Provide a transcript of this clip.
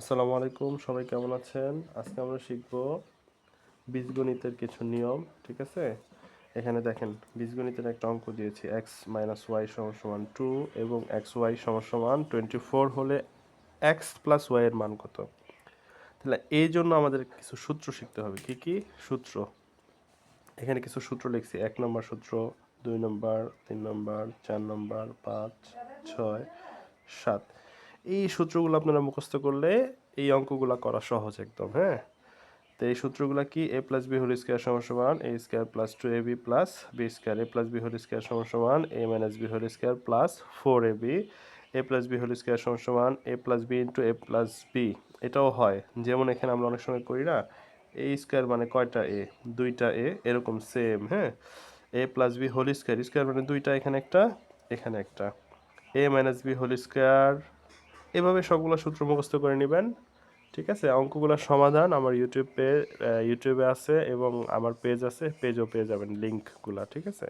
আসসালামু আলাইকুম, সবাই কেমন আছেন? আজকে আমরা শিখব বীজগণিতের কিছু নিয়ম। ঠিক আছে, এখানে দেখেন বীজগণিতের একটা অঙ্ক দিয়েছি, এক্স মাইনাস ওয়াই সমান সমান 2 এবং এক্স ওয়াই সমান সমান 24 হলে এক্স প্লাস ওয়াই এর মান কত। তাহলে এই জন্য আমাদের কিছু সূত্র শিখতে হবে। কি কি সূত্র? এখানে কিছু সূত্র লিখছি। 1 নম্বর সূত্র, 2 নম্বর, 3 নম্বর, 4 নম্বর, 5, 6, 7। এই সূত্রগুলো আপনারা মুখস্থ করলে এই অঙ্কগুলো করা সহজ একদম। হ্যাঁ, তো এই সূত্রগুলো কি? A plus B whole square সমান সমান A square plus 2ab plus B square, A plus B whole square সমান সমান A minus B whole square plus 4ab, A plus B whole square সমান সমান A plus B into A plus B. এটাও হয়, যেমন এখানে আমরা অনেক সময় করি না, এ স্কোয়ার মানে কয়টা এ? দুইটা এ, এরকম সেম। হ্যাঁ, A plus B whole square, square মানে দুইটা, এখানে একটা, এখানে একটা, A minus B whole square. এভাবে সবগুলো সূত্র মুখস্থ করে নেবেন। ঠিক আছে, অঙ্কগুলোর সমাধান আমার ইউটিউবে আছে এবং আমার পেজ আছে, পেজও পেয়ে যাবেন লিঙ্কগুলা। ঠিক আছে।